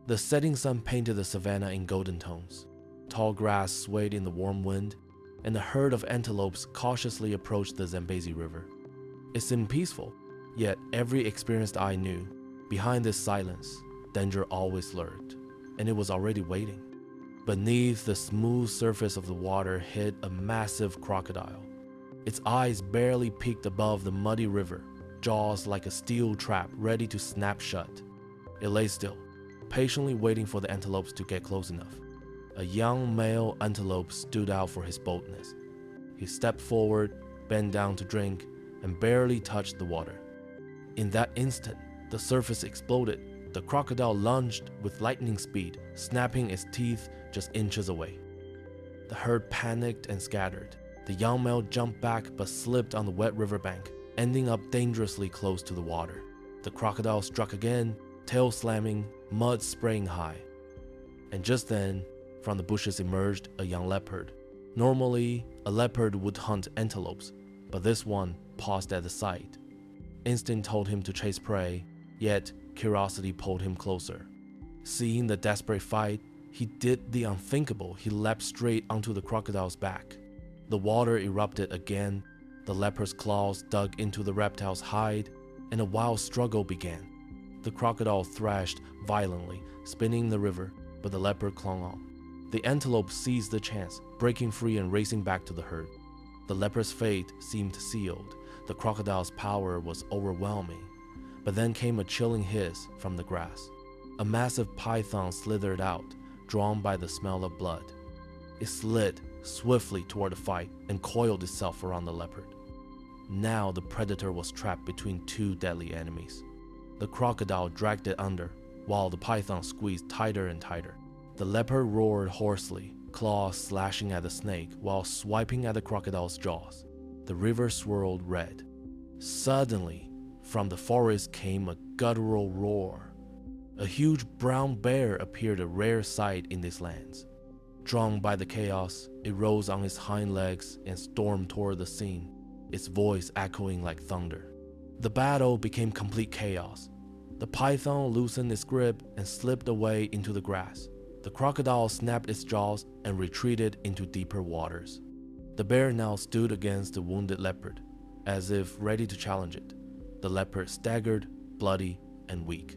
The setting sun painted the savanna in golden tones. Tall grass swayed in the warm wind, and a herd of antelopes cautiously approached the Zambezi River. It seemed peaceful, yet every experienced eye knew, behind this silence, danger always lurked, and it was already waiting. Beneath the smooth surface of the water hid a massive crocodile. Its eyes barely peeked above the muddy river, jaws like a steel trap ready to snap shut. It lay still, patiently waiting for the antelopes to get close enough. A young male antelope stood out for his boldness. He stepped forward, bent down to drink, and barely touched the water. In that instant, the surface exploded. The crocodile lunged with lightning speed, snapping its teeth just inches away. The herd panicked and scattered. The young male jumped back but slipped on the wet riverbank, ending up dangerously close to the water. The crocodile struck again, tail slamming, mud spraying high. And just then, from the bushes emerged a young leopard. Normally, a leopard would hunt antelopes, but this one paused at the sight. Instinct told him to chase prey, yet curiosity pulled him closer. Seeing the desperate fight, he did the unthinkable. He leapt straight onto the crocodile's back. The water erupted again, the leopard's claws dug into the reptile's hide, and a wild struggle began. The crocodile thrashed violently, spinning the river, but the leopard clung on. The antelope seized the chance, breaking free and racing back to the herd. The leopard's fate seemed sealed. The crocodile's power was overwhelming. But then came a chilling hiss from the grass. A massive python slithered out, drawn by the smell of blood. It slid swiftly toward the fight and coiled itself around the leopard. Now the predator was trapped between two deadly enemies. The crocodile dragged it under, while the python squeezed tighter and tighter. The leopard roared hoarsely, claws slashing at the snake while swiping at the crocodile's jaws. The river swirled red. Suddenly, from the forest came a guttural roar. A huge brown bear appeared, a rare sight in these lands. Drawn by the chaos, it rose on its hind legs and stormed toward the scene, its voice echoing like thunder. The battle became complete chaos. The python loosened its grip and slipped away into the grass. The crocodile snapped its jaws and retreated into deeper waters. The bear now stood against the wounded leopard, as if ready to challenge it. The leopard staggered, bloody and weak.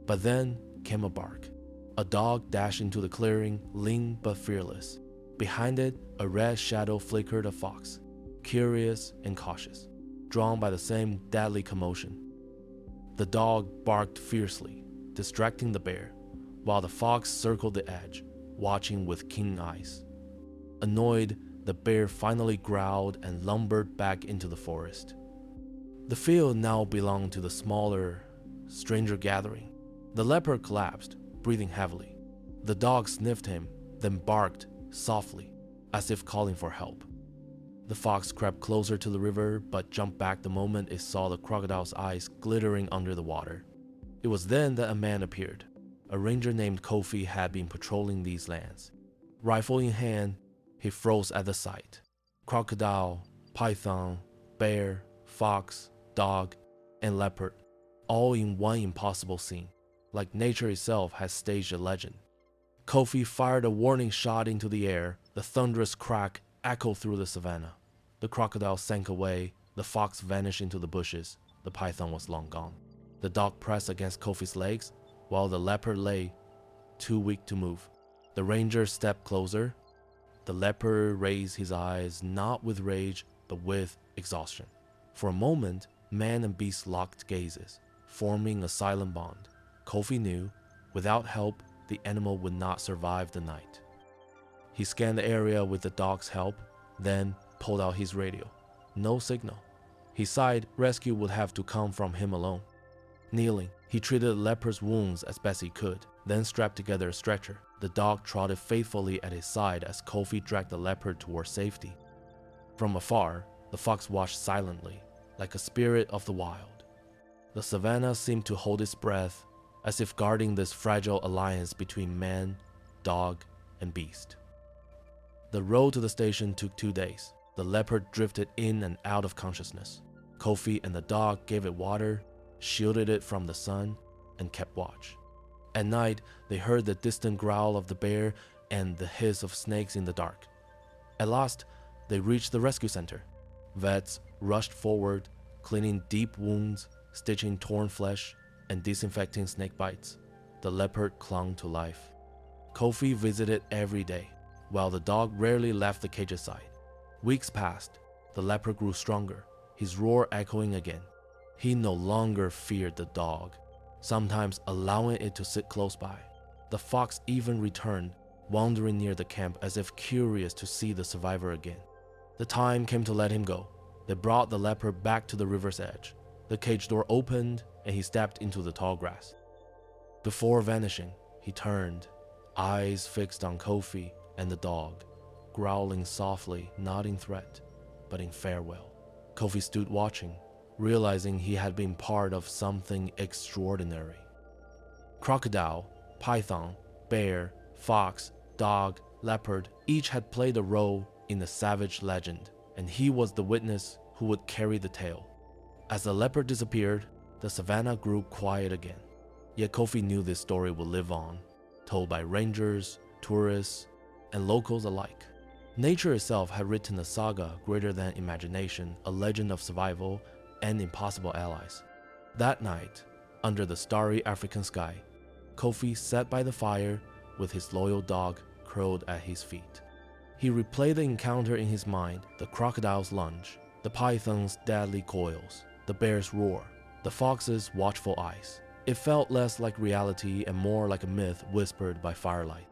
But then came a bark. A dog dashed into the clearing, lean but fearless. Behind it, a red shadow flickered a fox, curious and cautious, drawn by the same deadly commotion. The dog barked fiercely, distracting the bear, while the fox circled the edge, watching with keen eyes. Annoyed, the bear finally growled and lumbered back into the forest. The field now belonged to the smaller, stranger gathering. The leopard collapsed, breathing heavily. The dog sniffed him, then barked softly, as if calling for help. The fox crept closer to the river, but jumped back the moment it saw the crocodile's eyes glittering under the water. It was then that a man appeared. A ranger named Kofi had been patrolling these lands. Rifle in hand, he froze at the sight. Crocodile, python, bear, fox, dog, and leopard, all in one impossible scene, like nature itself had staged a legend. Kofi fired a warning shot into the air. The thunderous crack echoed through the savanna. The crocodile sank away, the fox vanished into the bushes, the python was long gone. The dog pressed against Kofi's legs, while the leopard lay, too weak to move. The ranger stepped closer. The leopard raised his eyes not with rage, but with exhaustion. For a moment, man and beast locked gazes, forming a silent bond. Kofi knew, without help, the animal would not survive the night. He scanned the area with the dog's help, then pulled out his radio. No signal. He sighed rescue would have to come from him alone. Kneeling, he treated the leopard's wounds as best he could, then strapped together a stretcher. The dog trotted faithfully at his side as Kofi dragged the leopard toward safety. From afar, the fox watched silently, like a spirit of the wild. The savanna seemed to hold its breath, as if guarding this fragile alliance between man, dog, and beast. The road to the station took 2 days. The leopard drifted in and out of consciousness. Kofi and the dog gave it water, shielded it from the sun, and kept watch. At night, they heard the distant growl of the bear and the hiss of snakes in the dark. At last, they reached the rescue center. Vets rushed forward, cleaning deep wounds, stitching torn flesh, and disinfecting snake bites. The leopard clung to life. Kofi visited every day, while the dog rarely left the cage's side. Weeks passed. The leopard grew stronger, his roar echoing again. He no longer feared the dog, sometimes allowing it to sit close by. The fox even returned, wandering near the camp as if curious to see the survivor again. The time came to let him go. They brought the leopard back to the river's edge. The cage door opened and he stepped into the tall grass. Before vanishing, he turned, eyes fixed on Kofi and the dog, growling softly, not in threat, but in farewell. Kofi stood watching, realizing he had been part of something extraordinary. Crocodile, python, bear, fox, dog, leopard each had played a role in the savage legend, and he was the witness who would carry the tale. As the leopard disappeared, the savanna grew quiet again. Yet Kofi knew this story would live on, told by rangers, tourists, and locals alike. Nature itself had written a saga greater than imagination, a legend of survival and impossible allies. That night, under the starry African sky, Kofi sat by the fire with his loyal dog curled at his feet. He replayed the encounter in his mind, the crocodile's lunge, the python's deadly coils, the bear's roar, the fox's watchful eyes. It felt less like reality and more like a myth whispered by firelight.